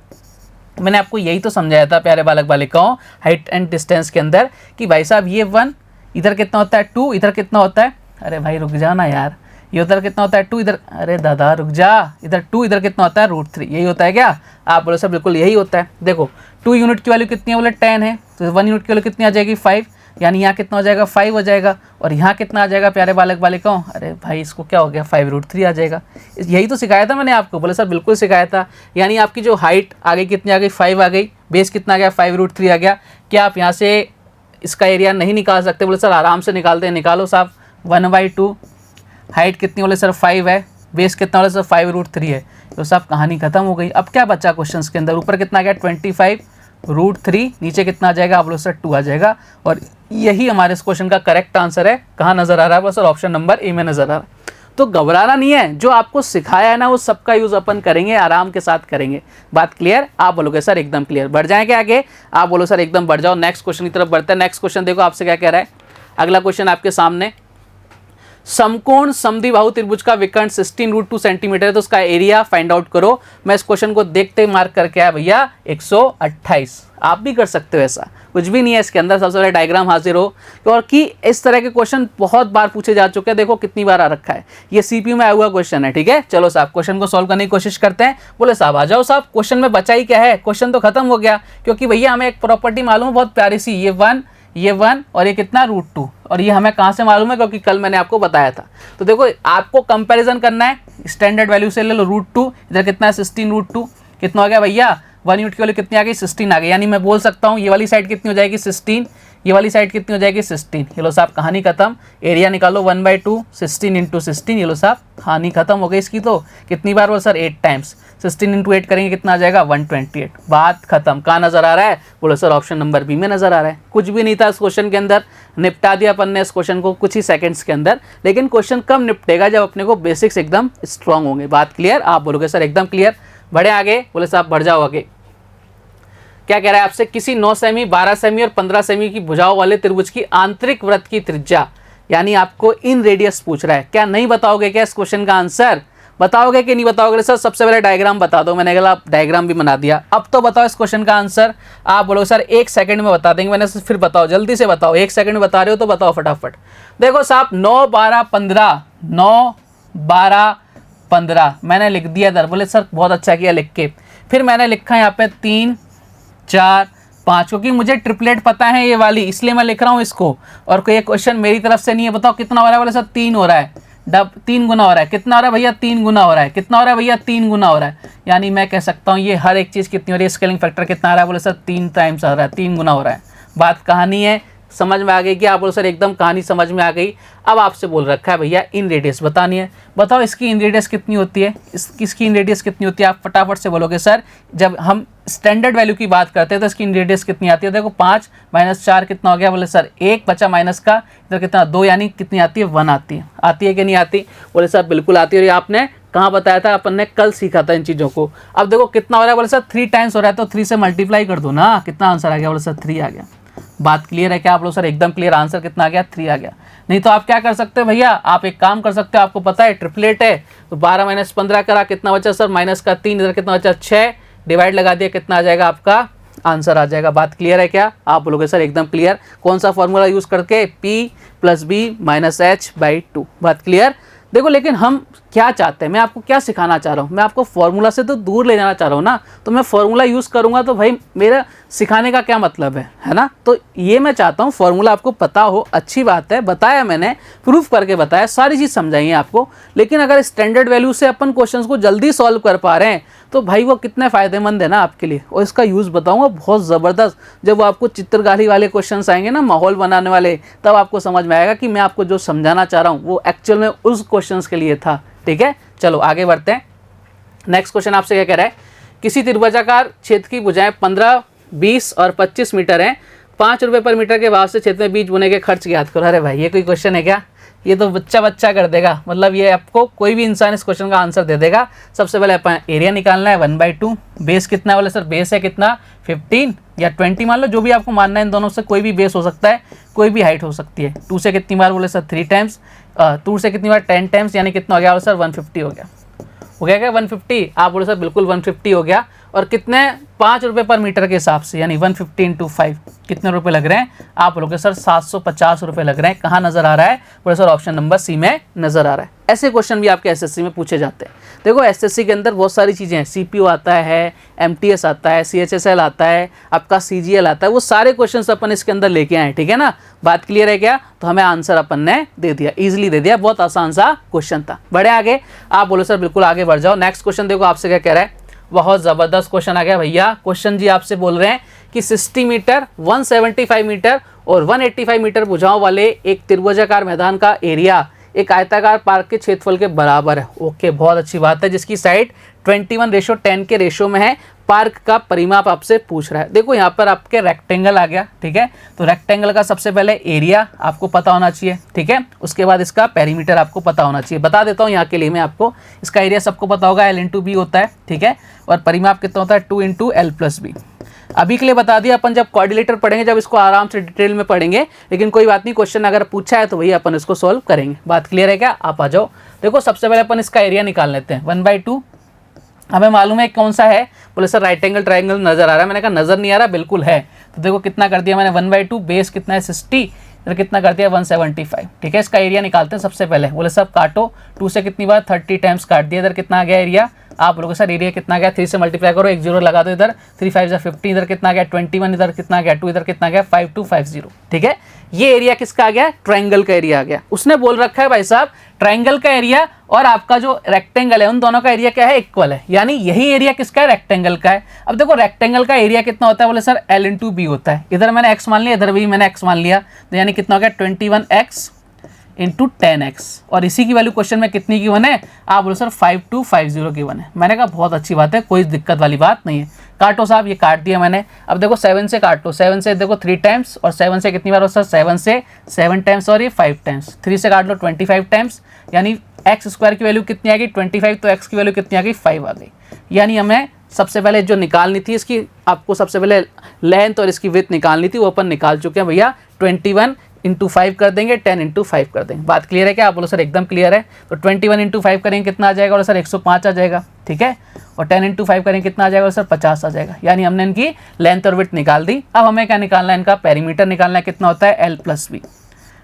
मैंने आपको यही तो समझाया था प्यारे बालक बालिकाओं, हाइट एंड डिस्टेंस के अंदर, कि भाई साहब ये 1, इधर कितना होता है 2, इधर कितना होता है, अरे भाई रुक जाना यार, ये उधर कितना होता है 2, इधर, अरे दादा रुक जा, इधर 2, इधर कितना होता है √3, यही होता है क्या। आप बोलो सर बिल्कुल यही होता है। देखो 2 यूनिट की वैल्यू कितनी है, बोले 10 है, तो 1 यूनिट की वैल्यू कितनी आ जाएगी 5, यानी यहाँ कितना हो जाएगा 5 हो जाएगा, और यहाँ कितना आ जाएगा प्यारे बालक बालिकाओं, अरे भाई इसको क्या हो गया 5√3 आ जाएगा। यही तो सिखाया था मैंने आपको। बोले सर बिल्कुल सिखाया था, यानी आपकी जो हाइट आ गई कितनी आ गई 5 आ गई, बेस कितना आ गया 5√3 आ गया। क्या आप यहाँ से इसका एरिया नहीं निकाल सकते। बोले सर आराम से निकालते हैं, निकालो साहब। 1/2, हाइट कितनी, बोले सर 5 है, बेस कितना, बोले सर 5√3 है, तो साहब कहानी खत्म हो गई। अब क्या बचा क्वेश्चन के अंदर, ऊपर कितना आ गया 25√3, नीचे कितना आ जाएगा, आप बोलो सर 2 आ जाएगा। और यही हमारे इस क्वेश्चन का करेक्ट आंसर है। कहाँ नजर आ रहा है, बोलो सर ऑप्शन नंबर ए में नजर आ रहा है। तो घबराना नहीं है, जो आपको सिखाया है ना वो सबका यूज अपन करेंगे, आराम के साथ करेंगे। बात क्लियर। आप बोलोगे सर एकदम क्लियर। बढ़ जाएंगे आगे, आप बोलो सर एकदम बढ़ जाओ। नेक्स्ट क्वेश्चन की तरफ बढ़ते हैं। नेक्स्ट क्वेश्चन देखो आपसे क्या कह रहा है। अगला क्वेश्चन आपके सामने, समकोण समद्विबाहु त्रिभुज का विकर्ण 16√2 सेंटीमीटर है, तो उसका एरिया फाइंड आउट करो। मैं इस क्वेश्चन को देखते ही मार्क करके आया भैया 128। आप भी कर सकते हो ऐसा, कुछ भी नहीं है इसके अंदर। सबसे पहले डायग्राम हाजिर हो, और कि इस तरह के क्वेश्चन बहुत बार पूछे जा चुके हैं। देखो कितनी बार आ रखा है, ये सीपीयू में आया हुआ क्वेश्चन है, ठीक है। चलो साहब क्वेश्चन को सॉल्व करने की कोशिश करते हैं। बोले साहब आ जाओ साहब, क्वेश्चन में बचा ही क्या है, क्वेश्चन तो खत्म हो गया, क्योंकि भैया हमें एक प्रॉपर्टी मालूम है बहुत प्यारी सी, ये 1 और ये कितना √2, और ये हमें कहाँ से मालूम है, क्योंकि कल मैंने आपको बताया था। तो देखो आपको कंपैरिजन करना है, स्टैंडर्ड वैल्यू से ले लो √2, इधर कितना है 16√2, कितना हो गया भैया 1 यूनिट की वैल्यू कितनी आ गई 16 आ गई। यानी मैं बोल सकता हूँ ये वाली साइड कितनी हो जाएगी 16, ये वाली साइड कितनी हो जाएगी 16। ये लो साहब कहानी खत्म। एरिया निकालो 1/2, 16 × 16, ये लो साहब कहानी खत्म हो गई इसकी। तो कितनी बार बोलो सर 8 टाइम्स, 16 × 8 करेंगे कितना आ जाएगा 128। बात खत्म। कहाँ नजर आ रहा है, बोलो सर ऑप्शन नंबर बी में नजर आ रहा है। कुछ भी नहीं था इस क्वेश्चन के अंदर, निपटा दिया अपन ने इस क्वेश्चन को कुछ ही सेकंड्स के अंदर। लेकिन क्वेश्चन कब निपटेगा, जब अपने को बेसिक्स एकदम स्ट्रांग होंगे। बात क्लियर। आप बोलोगे सर एकदम क्लियर। बढ़े आगे, बोले साहब बढ़ जाओ आगे। क्या कह रहा है आपसे, किसी 9 सेमी, 12 सेमी और 15 सेमी की भुजाओं वाले त्रिभुज की आंतरिक वृत्त की त्रिज्या, यानी आपको इन रेडियस पूछ रहा है। क्या नहीं बताओगे क्या इस क्वेश्चन का आंसर, बताओगे कि नहीं बताओगे। सर सबसे पहले डायग्राम बता दो। मैंने कहा डायग्राम भी बना दिया, अब तो बताओ इस क्वेश्चन का आंसर। आप बोलोगे सर 1 सेकंड में बता देंगे। मैंने फिर बताओ, जल्दी से बताओ, 1 सेकंड में बता रहे हो तो बताओ फटाफट। देखो साहब 9, 12, 15, 9, 12, 15 मैंने लिख दिया इधर। बोले सर बहुत अच्छा किया लिख के। फिर मैंने लिखा यहाँ पे 3, 4, 5, क्योंकि मुझे ट्रिपलेट पता है ये वाली, इसलिए मैं लिख रहा हूँ इसको। और कोई क्वेश्चन मेरी तरफ से नहीं है। बताओ कितना हो रहा है, बोले सर 3 हो रहा है। 3 गुना हो रहा है, कितना हो रहा है भैया 3 गुना हो रहा है, कितना हो रहा है भैया 3 गुना हो रहा है, यानी मैं कह सकता हूँ ये हर एक चीज़ कितनी हो रही है, स्केलिंग फैक्टर कितना आ रहा है, बोले सर 3 टाइम्स आ रहा है, 3 गुना हो रहा है। बात कहानी है, समझ में आ गई कि आप बोलो सर एकदम कहानी समझ में आ गई। अब आपसे बोल रखा है भैया इन रेडियस बतानी है, बताओ इसकी इन रेडियस कितनी होती है, इसकी इन रेडियस कितनी होती है, आप फटाफट से बोलोगे सर जब हम स्टैंडर्ड वैल्यू की बात करते हैं तो इसकी इन रेडियस कितनी आती है, देखो 5 - 4 कितना हो गया, बोले सर 1 बचा माइनस का, इधर कितना 2, यानी कितनी आती है 1 आती है कि नहीं आती, बोले सर बिल्कुल आती है। और ये आपने कहाँ बताया था, अपन ने कल सीखा था इन चीज़ों को। अब देखो कितना हो रहा है, बोले सर 3 टाइम्स हो रहा है, तो 3 से मल्टीप्लाई कर दो ना, कितना आंसर आ गया, बोले सर 3 आ गया। बात क्लियर है क्या आप लोग, सर एकदम क्लियर, आंसर कितना आ गया 3 आ गया। नहीं तो आप क्या कर सकते हो भैया, आप एक काम कर सकते हो, आपको पता है ट्रिपलेट है तो 12 - 15 करा, कितना बचा सर माइनस का 3, इधर कितना बचा 6, डिवाइड लगा दिया, कितना आ जाएगा आपका आंसर आ जाएगा। बात क्लियर है क्या आप बोलोगे सर एकदम क्लियर। कौन सा फॉर्मूला यूज करके, P + B - H/2। बात क्लियर। देखो लेकिन हम क्या चाहते हैं, मैं आपको क्या सिखाना चाह रहा हूँ, मैं आपको फॉर्मूला से तो दूर ले जाना चाह रहा हूँ ना, तो मैं फॉर्मूला यूज़ करूँगा तो भाई मेरा सिखाने का क्या मतलब है ना। तो ये मैं चाहता हूँ फॉर्मूला आपको पता हो, अच्छी बात है, बताया मैंने, प्रूफ करके बताया, सारी चीज़ समझाई है आपको। लेकिन अगर स्टैंडर्ड वैल्यू से अपन क्वेश्चंस को जल्दी सॉल्व कर पा रहे हैं तो भाई वो कितने फ़ायदेमंद है ना आपके लिए। और इसका यूज़ बताऊँगा बहुत ज़बरदस्त, जब वो आपको चित्रकारी वाले क्वेश्चन आएंगे ना, माहौल बनाने वाले, तब आपको समझ में आएगा कि मैं आपको जो समझाना चाह रहा हूँ वो एक्चुअल में उस क्वेश्चन के लिए था। ठीक है, चलो आगे बढ़ते हैं। नेक्स्ट क्वेश्चन आपसे क्या कह रहा है, किसी त्रिभुजाकार क्षेत्र की भुजाएं 15, 20 और 25 मीटर हैं, 5 रुपये पर मीटर के भाव से क्षेत्र में बीज बोने के खर्च ज्ञात करो। अरे भाई ये कोई क्वेश्चन है क्या, ये तो बच्चा कर देगा, मतलब ये आपको कोई भी इंसान इस क्वेश्चन का आंसर दे देगा। सबसे पहले अपन एरिया निकालना है 1/2, बेस कितना है, बोले सर बेस है कितना 15 या 20 मान लो, जो भी आपको मानना है, इन दोनों से कोई भी बेस हो सकता है, कोई भी हाइट हो सकती है। 2 से कितनी बार, बोले सर 3 टाइम्स, 2 से कितनी बार 10 टाइम्स, यानी कितना हो गया, बोले सर 150 हो गया। हो गया क्या 150, आप बोले सर बिल्कुल 150 हो गया। और कितने 5 रुपये पर मीटर के हिसाब से, यानी 150 × 5 कितने रुपए लग रहे हैं, आप बोलोगे सर 750 रुपये लग रहे हैं। कहाँ नज़र आ रहा है, बोले सर ऑप्शन नंबर सी में नज़र आ रहा है। ऐसे क्वेश्चन भी आपके एसएससी में पूछे जाते हैं। देखो एसएससी के अंदर बहुत सारी चीज़ें हैं, सीपीयू आता है, एमटीएस आता है, सीएचएसएल आता है, आपका सीजीएल आता है, वो सारे क्वेश्चन अपन इसके अंदर लेके आए, ठीक है ना। बात क्लियर है क्या, तो हमें आंसर अपन ने दे दिया, ईजिली दे दिया, बहुत आसान सा क्वेश्चन था। बढ़े आगे, आप बोलो सर बिल्कुल आगे बढ़ जाओ। नेक्स्ट क्वेश्चन देखो आपसे क्या कह रहा है, बहुत ज़बरदस्त क्वेश्चन आ गया भैया। क्वेश्चन जी आपसे बोल रहे हैं कि 60 मीटर, 175 मीटर और 185 मीटर भुजाओं वाले एक त्रिभुजाकार मैदान का एरिया एक आयताकार पार्क के क्षेत्रफल के बराबर है। ओके, बहुत अच्छी बात है, जिसकी साइड 21:10 के रेशो में है। पार्क का परिमाप आपसे पूछ रहा है। देखो यहाँ पर आपके रेक्टेंगल आ गया, ठीक है, तो रेक्टेंगल का सबसे पहले एरिया आपको पता होना चाहिए, ठीक है, उसके बाद इसका पेरीमीटर आपको पता होना चाहिए। बता देता हूँ यहाँ के लिए मैं आपको, इसका एरिया सबको पता होगा, L × B होता है, ठीक है, और परिमाप कितना होता है 2 × L + B। अभी के लिए बता दिया, अपन जब कोऑर्डिनेटर पढ़ेंगे, जब इसको आराम से डिटेल में पढ़ेंगे, लेकिन कोई बात नहीं, क्वेश्चन अगर पूछा है तो वही अपन इसको सॉल्व करेंगे। बात क्लियर है क्या, आप आ जाओ। देखो सबसे पहले अपन इसका एरिया निकाल लेते हैं। 1/2 हमें मालूम है कौन सा है, बोले सर राइट एंगल ट्राइंगल नजर आ रहा है। मैंने कहा नजर नहीं आ रहा, बिल्कुल है। तो देखो कितना कर दिया मैंने, 1/2, बेस कितना है 60, इधर कितना कर दिया 175, ठीक है। इसका एरिया निकालते हैं सबसे पहले। बोले सब काटो, 2 से कितनी बार 30 टाइम्स काट दिया, इधर कितना आ गया एरिया, आप बोलोगे सर एरिया कितना आ गया, 3 से मल्टीप्लाई करो, 1 0 लगा दो, इधर 3 5 50, इधर कितना आ गया 21, इधर कितना आ गया 2, इधर कितना आ गया 5250, ठीक है। ये एरिया किसका आ गया, ट्रायंगल का एरिया आ गया। उसने बोल रखा है भाई साहब ट्रायंगल का एरिया और आपका जो रेक्टेंगल है उन दोनों का एरिया क्या है, इक्वल है, यानी यही एरिया किसका है, रेक्टेंगल का है। अब देखो रेक्टेंगल का एरिया कितना होता है, बोले सर L × B होता है। इधर मैंने x मान लिया, इधर भी मैंने x मान लिया, तो यानी कितना हो गया 21x × 10x, और इसी की वैल्यू क्वेश्चन में कितनी की वन है, आप बोलो सर 5250 की वन है। मैंने कहा बहुत अच्छी बात है, कोई दिक्कत वाली बात नहीं है। काटो साहब, ये काट दिया मैंने। अब देखो 7 से काट लो, 7 से देखो 3 टाइम्स, और 7 से कितनी बार हो सर 7 से 7 टाइम्स, और ये 5 टाइम्स। 3 से काट लो 25 टाइम्स, यानी x² की वैल्यू कितनी आ गई 25, तो x की वैल्यू कितनी आ गई 5 आ गई। यानी हमें सबसे पहले जो निकालनी थी इसकी, आपको सबसे पहले लेंथ और इसकी विड्थ निकालनी थी, वो अपन निकाल चुके हैं भैया। 21 × 5 कर देंगे, 10 × 5 कर देंगे। बात क्लियर है क्या, आप बोलो सर एकदम क्लियर है। तो 21 × 5 करेंगे कितना आ जाएगा, बोलो सर 105 आ जाएगा, ठीक है, और 10 × 5 करेंगे कितना आ जाएगा, सर 50 आ जाएगा। यानी हमने इनकी लेंथ और विड्थ निकाल दी। अब हमें क्या निकालना है, इनका पेरीमीटर निकालना है, कितना होता है L + B,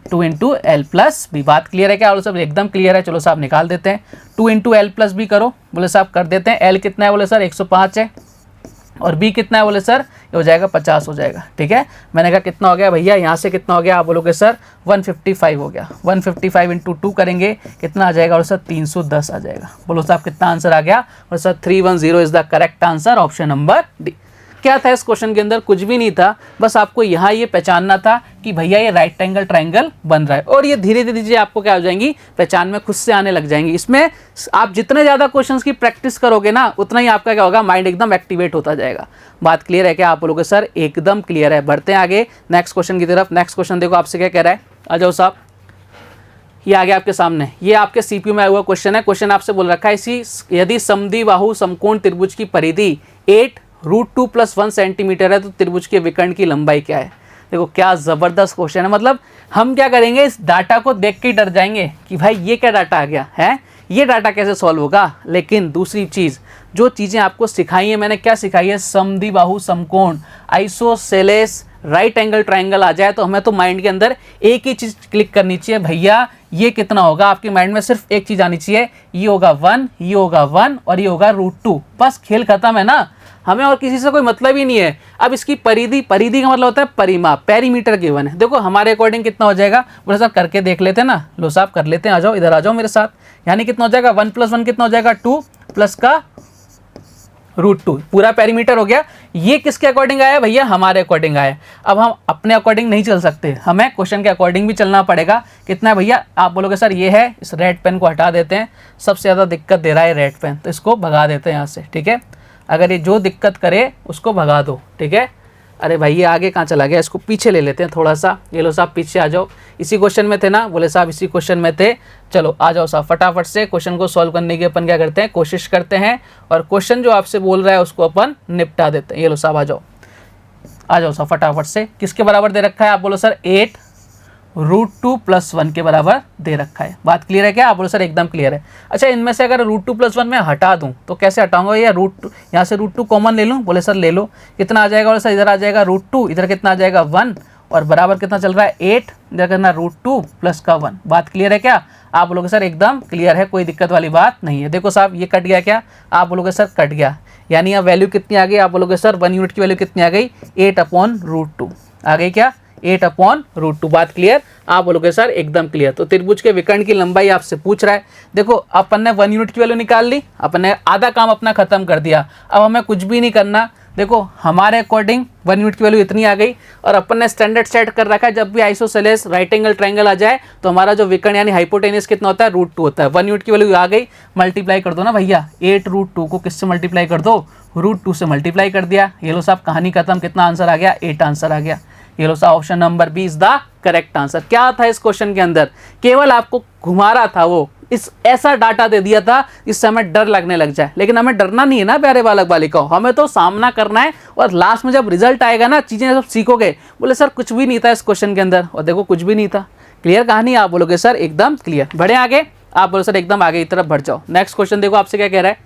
2 × L + B। बात क्लियर है क्या, बोलो सब एकदम क्लियर है। चलो साहब निकाल देते हैं, 2 × L + B करो, बोले साहब कर देते हैं। L कितना है, बोले सर 105 है, और B कितना है, बोले सर ये हो जाएगा 50 हो जाएगा। ठीक है, मैंने कहा कितना हो गया भैया, यहाँ से कितना हो गया, आप बोलोगे सर 155 हो गया। 155 इंटू 2 करेंगे कितना आ जाएगा, और सर 310 आ जाएगा। बोलो साहब कितना आंसर आ गया, और sir 310 is the correct answer, option number D. क्या था इस क्वेश्चन के अंदर, कुछ भी नहीं था, बस आपको यहाँ ये पहचानना था कि भैया ये राइट एंगल ट्रायंगल बन रहा है, और ये धीरे धीरे चीजें आपको क्या हो जाएंगी, पहचान में खुद से आने लग जाएंगी। इसमें आप जितने ज़्यादा क्वेश्चंस की प्रैक्टिस करोगे ना, उतना ही आपका क्या होगा, माइंड एकदम एक्टिवेट होता जाएगा। बात क्लियर है क्या, आप बोलोगे सर एकदम क्लियर है। बढ़ते हैं आगे नेक्स्ट क्वेश्चन की तरफ। नेक्स्ट क्वेश्चन देखो आपसे क्या कह रहा है, आ जाओ साहब, ये आ गया आपके सामने, ये आपके सीपीयू में आया हुआ क्वेश्चन है। क्वेश्चन आपसे बोल रखा है, इसी यदि समद्विबाहु समकोण त्रिभुज की परिधि 8√2 + 1 सेंटीमीटर है तो त्रिभुज के विकर्ण की लंबाई क्या है। देखो क्या ज़बरदस्त क्वेश्चन है, मतलब हम क्या करेंगे, इस डाटा को देख के डर जाएंगे कि भाई ये क्या डाटा आ गया है, ये डाटा कैसे सॉल्व होगा। लेकिन दूसरी चीज़, जो चीज़ें आपको सिखाई है, मैंने क्या सिखाई है, समद्विबाहु समकोण, आइसोसेलेस, राइट एंगल ट्रायंगल आ जाए तो हमें तो माइंड के अंदर एक ही चीज़ क्लिक करनी चाहिए, भैया ये कितना होगा। आपके माइंड में सिर्फ एक चीज़ आनी चाहिए, ये होगा 1, ये होगा 1 और ये होगा √2, बस खेल खत्म है ना, हमें और किसी से कोई मतलब ही नहीं है। अब इसकी परिधि, परिधि का मतलब होता है परिमाप, पेरीमीटर गिवन है। देखो हमारे अकॉर्डिंग कितना हो जाएगा, बोले साहब करके देख लेते हैं ना, लो साहब कर लेते हैं, आ जाओ इधर आ जाओ मेरे साथ। यानी कितना हो जाएगा, 1 + 1 कितना हो जाएगा, 2 प्लस का √2, पूरा पेरीमीटर हो गया। ये किसके अकॉर्डिंग आया भैया, हमारे अकॉर्डिंग आया। अब हम अपने अकॉर्डिंग नहीं चल सकते, हमें क्वेश्चन के अकॉर्डिंग भी चलना पड़ेगा। कितना है भैया, आप बोलोगे सर ये है, इस रेड पेन को हटा देते हैं, सबसे ज़्यादा दिक्कत दे रहा है रेड पेन, तो इसको भगा देते हैं यहाँ से। ठीक है, अगर ये जो दिक्कत करे उसको भगा दो। ठीक है, अरे भाई ये आगे कहाँ चला गया, इसको पीछे ले लेते हैं थोड़ा सा। ये लो साहब पीछे आ जाओ, इसी क्वेश्चन में थे ना, बोले साहब इसी क्वेश्चन में थे। चलो आ जाओ साहब, फटाफट से क्वेश्चन को सॉल्व करने की अपन क्या करते हैं, कोशिश करते हैं, और क्वेश्चन जो आपसे बोल रहा है उसको अपन निपटा देते हैं। ये लो साहब आ जाओ, आ जाओ साहब फटाफट से। किसके बराबर दे रखा है, आप बोलो सर 8√2 + 1 के बराबर दे रखा है। बात क्लियर है क्या, आप बोलो सर एकदम क्लियर है। अच्छा, इनमें से अगर √2 + 1 मैं हटा दूं तो कैसे हटाऊंगा, या √2 यहाँ से √2 कॉमन ले लूं, बोले सर ले लो, कितना आ जाएगा, बोले सर इधर आ जाएगा √2, इधर कितना आ जाएगा 1, और बराबर कितना चल रहा है 8, इधर कितना √2 प्लस का 1। बात क्लियर है क्या, आप बोलोगे सर एकदम क्लियर है, कोई दिक्कत वाली बात नहीं है। देखो साहब ये कट गया क्या, आप बोलोगे सर कट गया, यानी यहाँ वैल्यू कितनी आ गई, आप बोलोगे सर 1 यूनिट की वैल्यू कितनी आ गई, 8/√2 आ गई क्या, 8/√2। बात क्लियर, आप बोलोगे सर एकदम क्लियर। तो त्रिभुज के विकर्ण की लंबाई आपसे पूछ रहा है। देखो अपन ने 1 यूनिट की वैल्यू निकाल ली, अपन ने आधा काम अपना खत्म कर दिया। अब हमें कुछ भी नहीं करना, देखो हमारे अकॉर्डिंग 1 यूनिट की वैल्यू इतनी आ गई, और अपन ने स्टैंडर्ड सेट कर रखा है, जब भी आइसोसेलेस राइट एंगल ट्रायंगल आ जाए तो हमारा जो विकर्ण यानी हाइपोटेनस कितना होता है, √2 होता है। 1 यूनिट की वैल्यू आ गई, मल्टीप्लाई कर दो ना भैया, 8√2 को किससे मल्टीप्लाई कर दो, √2 से मल्टीप्लाई कर दिया। ये लो साहब कहानी खत्म, कितना आंसर आ गया, 8 आंसर आ गया। ये लो साहब option number B is the correct answer. क्या था इस क्वेश्चन के अंदर, केवल आपको घुमा रहा था वो, इस ऐसा डाटा दे दिया था जिससे हमें डर लगने लग जाए। लेकिन हमें डरना नहीं है ना प्यारे बालक बालिकाओं, हमें तो सामना करना है, और लास्ट में जब रिजल्ट आएगा ना, चीजें सब सीखोगे। बोले सर कुछ भी नहीं था इस क्वेश्चन के अंदर, और देखो कुछ भी नहीं था। क्लियर कहानी, आप बोलोगे सर एकदम क्लियर। बढ़े आगे, आप बोलो सर एकदम आगे की तरफ बढ़ जाओ। नेक्स्ट क्वेश्चन देखो आपसे क्या कह रहा है,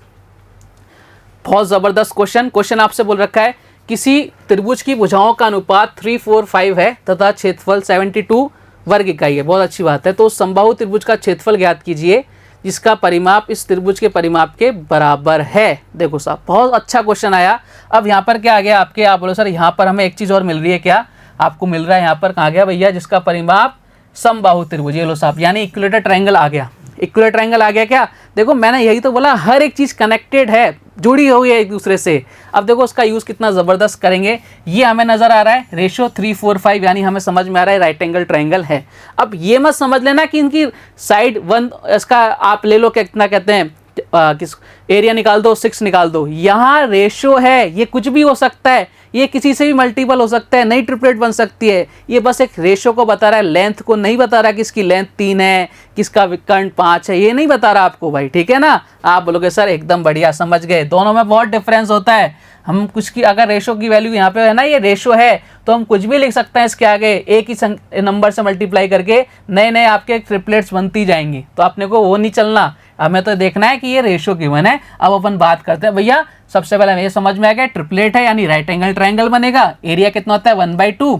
बहुत जबरदस्त क्वेश्चन। क्वेश्चन आपसे बोल रखा है, किसी त्रिभुज की भुजाओं का अनुपात 3, 4, 5 है तथा क्षेत्रफल 72 वर्ग इकाई है। बहुत अच्छी बात है। तो समबाहु त्रिभुज का क्षेत्रफल ज्ञात कीजिए जिसका परिमाप इस त्रिभुज के परिमाप के बराबर है। देखो साहब बहुत अच्छा क्वेश्चन आया। अब यहाँ पर क्या आ गया आपके, आप बोलो सर यहाँ पर हमें एक चीज़ और मिल रही है, क्या आपको मिल रहा है यहाँ पर, कहाँ गया भैया, जिसका परिमाप समबाहु त्रिभुज। ये लो साहब यानी इक्विलेटरल ट्रायंगल आ गया, इक्विलेटरल ट्रायंगल आ गया। क्या देखो मैंने यही तो बोला, हर एक चीज़ कनेक्टेड है, जुड़ी हुई है एक दूसरे से। अब देखो उसका यूज़ कितना ज़बरदस्त करेंगे। ये हमें नज़र आ रहा है रेशो 3, 4, 5, यानी हमें समझ में आ रहा है राइट एंगल ट्रायंगल है। अब ये मत समझ लेना कि इनकी साइड 1, इसका आप ले लो कितना कहते हैं, किस एरिया निकाल दो, 6 निकाल दो। यहाँ रेशो है, ये कुछ भी हो सकता है, ये किसी से भी मल्टीपल हो सकता है, नई ट्रिपलेट बन सकती है। ये बस एक रेशो को बता रहा है, लेंथ को नहीं बता रहा कि इसकी लेंथ 3 है, किसका विकर्ण 5 है, ये नहीं बता रहा आपको भाई, ठीक है ना। आप बोलोगे सर एकदम बढ़िया, समझ गए। दोनों में बहुत डिफरेंस होता है। हम कुछ की अगर रेशो की वैल्यू यहाँ पे है ना, ये रेशो है, तो हम कुछ भी लिख सकते हैं इसके आगे, एक ही नंबर से मल्टीप्लाई करके नए नए आपके ट्रिपलेट्स बनती जाएंगी। तो अपने को वो नहीं चलना, हमें तो देखना है कि ये रेशो गिवन है। अब अपन बात करते हैं भैया, सबसे पहले ये समझ में आ गया, ट्रिपलेट है यानी राइट एंगल ट्रायंगल बनेगा। एरिया कितना होता है 1/2,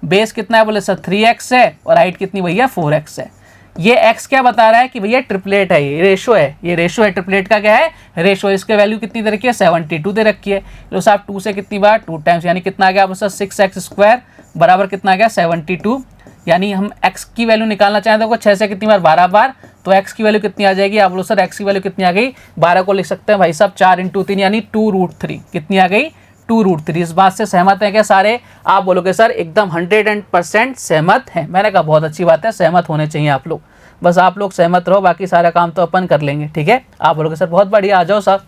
बेस कितना है बोले सर 3x है, और हाइट कितनी भैया 4x है। ये x क्या बता रहा है कि भैया ट्रिपलेट है, ये रेशो है, ये रेशो है, ट्रिपलेट का क्या है, रेशो। इसके वैल्यू कितनी दे रखी है, 72 दे रखी है। लो साहब 2 से कितनी बार 2 टाइम्स, यानी कितना आ गया आपको सर 6x² बराबर कितना आ गया 72। यानी हम x की वैल्यू निकालना चाहें तो 6 से कितनी बार 12 बार, तो x की वैल्यू कितनी आ जाएगी, आप लोग सर x की वैल्यू कितनी आ गई 12 को लिख सकते हैं भाई साहब 4 × 3 यानी 2√3, कितनी आ गई 2√3। इस बात से सहमत हैं क्या सारे? आप बोलोगे सर एकदम 100% सहमत हैं। मैंने कहा बहुत अच्छी बात है, सहमत होने चाहिए आप लोग, बस आप लोग सहमत रहो, बाकी सारा काम तो अपन कर लेंगे, ठीक है। आप बोलोगे सर बहुत बढ़िया, आ जाओ सर।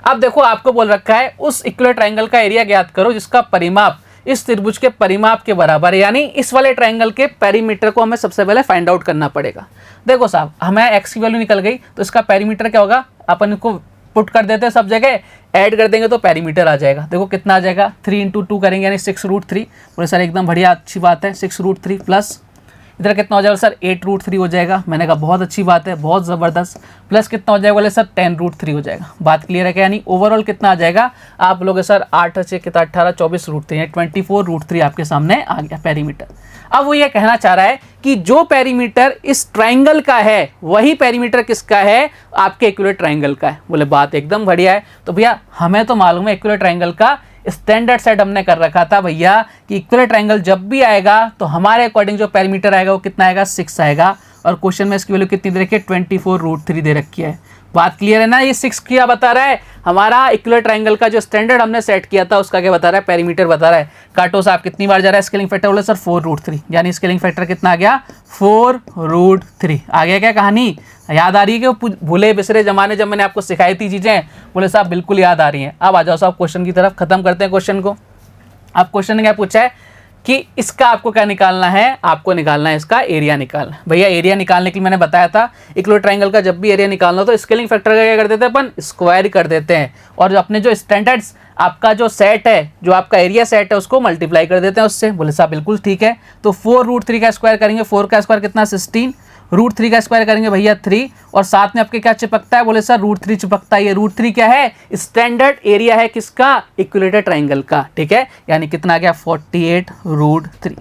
अब देखो आपको बोल रखा है उस इक्विलर ट्रायंगल का एरिया ज्ञात करो जिसका परिमाप इस त्रिभुज के परिमाप के बराबर है, यानी इस वाले ट्रायंगल के पेरीमीटर को हमें सबसे पहले फाइंड आउट करना पड़ेगा। देखो साहब हमें x की वैल्यू निकल गई, तो इसका पेरीमीटर क्या होगा, अपन इसको पुट कर देते हैं सब जगह, ऐड कर देंगे तो पेरीमीटर आ जाएगा। देखो कितना आ जाएगा, 3 × 2 करेंगे यानी 6√3। बोले सर एकदम बढ़िया अच्छी बात है, 6√3 प्लस इधर कितना हो जाएगा सर 8√3 हो जाएगा। मैंने कहा बहुत अच्छी बात है, बहुत ज़बरदस्त। प्लस कितना हो जाएगा, बोले सर 10√3 हो जाएगा। बात क्लियर है क्या? यानी ओवरऑल कितना आ जाएगा, आप लोग सर 8 से कितना 18 24√3 यानी 24√3 आपके सामने आ गया पेरीमीटर। अब वो ये कहना चाह रहा है कि जो पेरीमीटर इस ट्राइंगल का है वही पेरीमीटर किसका है, आपके इक्विलर ट्राइंगल का है। बोले बात एकदम बढ़िया है। तो भैया हमें तो मालूम है इक्विलर ट्राइंगल का स्टैंडर्ड सेट हमने कर रखा था भैया कि इक्विलर ट्रायंगल जब भी आएगा तो हमारे अकॉर्डिंग जो पेरीमीटर आएगा वो कितना आएगा 6 आएगा। और क्वेश्चन में इसकी वैल्यू कितनी दे रखी है 24√3 दे रखी है। बात क्लियर है ना? ये 6 क्या बता रहा है, हमारा इक्विलर ट्रायंगल का जो स्टैंडर्ड हमने सेट किया था उसका क्या बता रहा है, पेरीमीटर बता रहा है। काटो साहब कितनी बार जा रहा है, स्केलिंग फैक्टर बोले सर 4√3, यानी स्केलिंग फैक्टर कितना आ गया 4√3 आ गया। क्या कहानी याद आ रही है कि भूले बिसरे जमाने जब मैंने आपको सिखाई थी चीज़ें, बोले साहब बिल्कुल याद आ रही हैं। अब आ जाओ साहब क्वेश्चन की तरफ, खत्म करते हैं क्वेश्चन को। अब क्वेश्चन ने क्या पूछा है कि इसका आपको क्या निकालना है, आपको निकालना है इसका एरिया निकालना। भैया एरिया निकालने के लिए मैंने बताया था इक्विलर ट्रायंगल का जब भी एरिया निकालना हो तो स्केलिंग फैक्टर का क्या कर देते हैं अपन, स्क्वायर कर देते हैं, और जो अपने जो स्टैंडर्ड्स आपका जो सेट है, जो आपका एरिया सेट है उसको मल्टीप्लाई कर देते हैं उससे। बोले साहब बिल्कुल ठीक है। तो 4√3 का स्क्वायर करेंगे, 4 का स्क्वायर कितना 16, √3 का स्क्वायर करेंगे भैया 3, और साथ में आपके क्या चिपकता है, बोले सर √3 चिपकता है। ये √3 क्या है, स्टैंडर्ड एरिया है किसका, इक्विलेटर ट्रायंगल का, ठीक है। यानी कितना आ गया 48√3।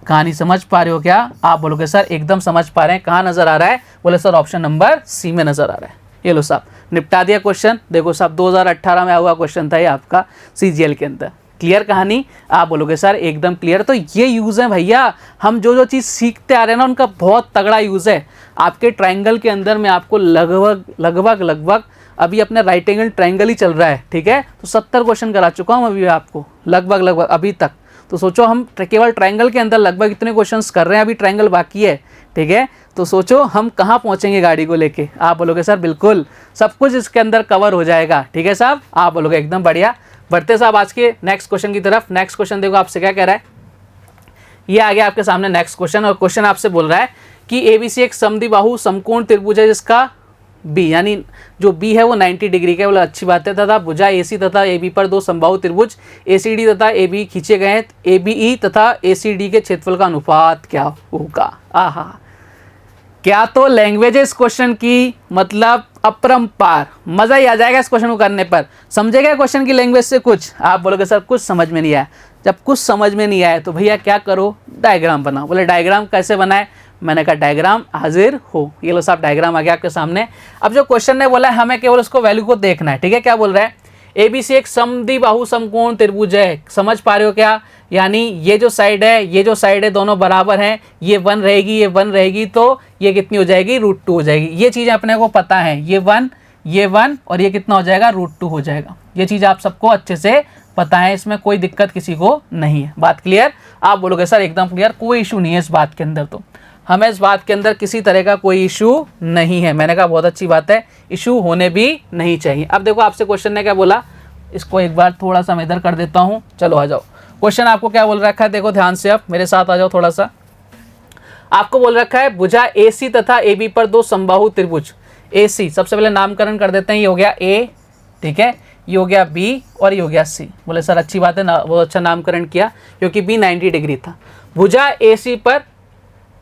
कहानी समझ पा रहे हो क्या? आप बोलोगे सर एकदम समझ पा रहे हैं। कहाँ नजर आ रहा है, बोले सर ऑप्शन नंबर सी में नजर आ रहा है। ये लो साहब निपटा दिया क्वेश्चन। देखो साहब 2018 में हुआ क्वेश्चन था ये आपका CGL के अंदर। क्लियर कहानी? आप बोलोगे सर एकदम क्लियर। तो ये यूज़ है भैया, हम जो चीज़ सीखते आ रहे हैं ना उनका बहुत तगड़ा यूज़ है। आपके ट्रायंगल के अंदर में आपको लगभग अभी अपना राइट एंगल ट्रायंगल ही चल रहा है, ठीक है। तो 70 क्वेश्चन करा चुका हूँ अभी आपको लगभग अभी तक। तो सोचो हम केवल ट्रायंगल के अंदर लगभग इतने क्वेश्चंस कर रहे हैं, अभी ट्रायंगल बाकी है, ठीक है। तो सोचो हम कहाँ पहुँचेंगे गाड़ी को लेके। आप बोलोगे सर बिल्कुल सब कुछ इसके अंदर कवर हो जाएगा, ठीक है साहब। आप बोलोगे एकदम बढ़िया। बढ़ते साहब आज के नेक्स्ट क्वेश्चन की तरफ। नेक्स्ट क्वेश्चन देखो आपसे क्या कह रहा है, ये आ गया आपके सामने नेक्स्ट क्वेश्चन। और क्वेश्चन आपसे बोल रहा है कि ABC एक समद्विबाहु समकोण त्रिभुज है जिसका B यानी जो B है वो 90 डिग्री का। बोला अच्छी बात है। तथा भुजा AC तथा AB पर दो समबाहु त्रिभुज ACD तथा AB खींचे गए हैं। ABE तथा ACD के क्षेत्रफल का अनुपात क्या होगा। आहा, क्या तो लैंग्वेज है इस क्वेश्चन की, मतलब अपरंपार। मजा ही आ जाएगा इस क्वेश्चन को करने पर। समझेगा क्वेश्चन की लैंग्वेज से कुछ? आप बोलोगे सर कुछ समझ में नहीं आया। जब कुछ समझ में नहीं आया तो भैया क्या करो, डायग्राम बनाओ। बोले डायग्राम कैसे बनाए? मैंने कहा डायग्राम हाजिर हो। ये लो साहब डायग्राम आ गया आपके सामने। अब जो क्वेश्चन ने बोला है हमें केवल उसको वैल्यू को देखना है, ठीक है। क्या बोल रहा है, ABC एक समद्विबाहु समकोण त्रिभुज है। समझ पा रहे हो क्या? यानी ये जो साइड है ये जो साइड है दोनों बराबर हैं। ये 1 रहेगी ये 1 रहेगी, तो ये कितनी हो जाएगी √2 हो जाएगी। ये चीज़ अपने को पता है, ये 1 और ये कितना हो जाएगा √2 हो जाएगा। ये चीज़ आप सबको अच्छे से पता है, इसमें कोई दिक्कत किसी को नहीं है। बात क्लियर? आप बोलोगे सर एकदम क्लियर, कोई इशू नहीं है इस बात के अंदर। तो हमें इस बात के अंदर किसी तरह का कोई इशू नहीं है। मैंने कहा बहुत अच्छी बात है, इशू होने भी नहीं चाहिए। अब देखो आपसे क्वेश्चन ने क्या बोला, इसको एक बार थोड़ा सा मैं इधर कर देता हूँ। चलो आ जाओ, क्वेश्चन आपको क्या बोल रखा है, देखो ध्यान से, आप मेरे साथ आ जाओ थोड़ा सा। आपको बोल रखा है भुजा AC तथा AB पर दो समबाहु त्रिभुज AC, सबसे पहले नामकरण कर देते हैं। ये हो गया A, ठीक है, ये हो गया B और ये हो गया C। बोले सर अच्छी बात है ना, बहुत अच्छा नामकरण किया क्योंकि B 90 डिग्री था।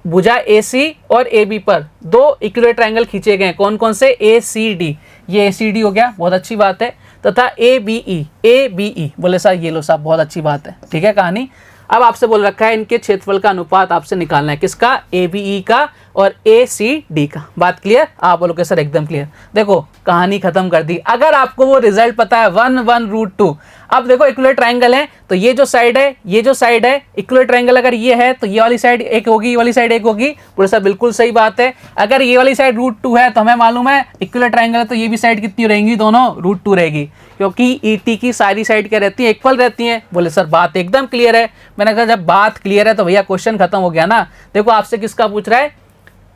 भुजा AC और AB पर दो इक्विलर ट्रायंगल खींचे गए। कौन कौन से? ACD, ये ACD हो गया, बहुत अच्छी बात है। तथा ABE, बोले सर ये लो साहब बहुत अच्छी बात है, ठीक है कहानी। अब आपसे बोल रखा है इनके क्षेत्रफल का अनुपात आपसे निकालना है, किसका, ABE का और ACD का। बात क्लियर? आप बोलोगे सर एकदम क्लियर। देखो कहानी खत्म कर दी। अगर आपको वो रिजल्ट पता है 1 1 रूट 2, अब देखो इक्विलेटरल ट्रायंगल है तो ये जो साइड है, ये जो साइड है, इक्विलेटरल ट्रायंगल अगर ये है तो ये वाली साइड एक होगी, ये वाली साइड एक होगी। बोले सर बिल्कुल सही बात है। अगर ये वाली साइड रूट 2 है तो हमें मालूम है इक्विलेटरल ट्रायंगल है तो ये भी साइड कितनी रहेंगी, दोनों रूट 2 रहेगी, क्योंकि ET की सारी साइड क्या रहती है, इक्वल रहती है। बोले सर बात एकदम क्लियर है। मैंने कहा जब बात क्लियर है तो भैया क्वेश्चन खत्म हो गया ना। देखो आपसे किसका पूछ रहा है,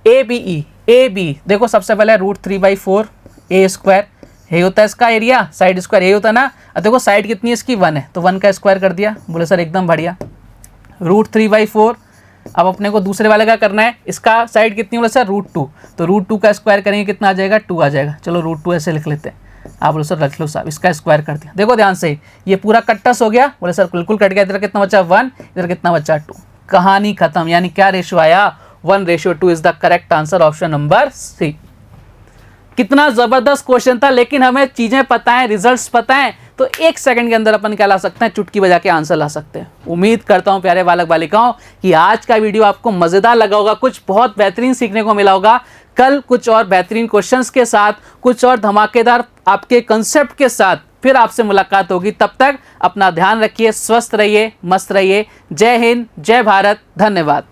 ABE, AB देखो सबसे पहले √3/4 A स्क्वायर, ये होता है इसका एरिया, साइड स्क्वायर ये होता है ना। अब देखो साइड कितनी है इसकी, 1 है तो 1 का स्क्वायर कर दिया। बोले सर एकदम बढ़िया। √3/4, अब अपने को दूसरे वाले का करना है, इसका साइड कितनी, बोले सर √2, तो √2 का स्क्वायर करेंगे कितना आ जाएगा, 2 आ जाएगा। चलो √2 ऐसे लिख लेते हैं। आप बोले सर रख लो साहब, इसका स्क्वायर कर दिया। देखो ध्यान से, ये पूरा कट्टस हो गया। बोले सर बिल्कुल कट गया। इधर कितना बचा 1, इधर कितना बचा 2, कहानी खत्म। यानी क्या रेशो आया, 1:2 is the correct answer, option number C. कितना जबरदस्त क्वेश्चन था, लेकिन हमें चीजें पता है, रिजल्ट्स पता है, तो 1 सेकंड के अंदर अपन क्या ला सकते हैं, चुटकी बजा के आंसर ला सकते हैं। उम्मीद करता हूं प्यारे बालक बालिकाओं कि आज का वीडियो आपको मजेदार लगा होगा, कुछ बहुत बेहतरीन सीखने को मिला होगा। कल कुछ और बेहतरीन क्वेश्चंस के साथ, कुछ और धमाकेदार आपके कंसेप्ट के साथ फिर आपसे मुलाकात होगी। तब तक अपना ध्यान रखिए, स्वस्थ रहिए, मस्त रहिए। जय हिंद, जय भारत, धन्यवाद।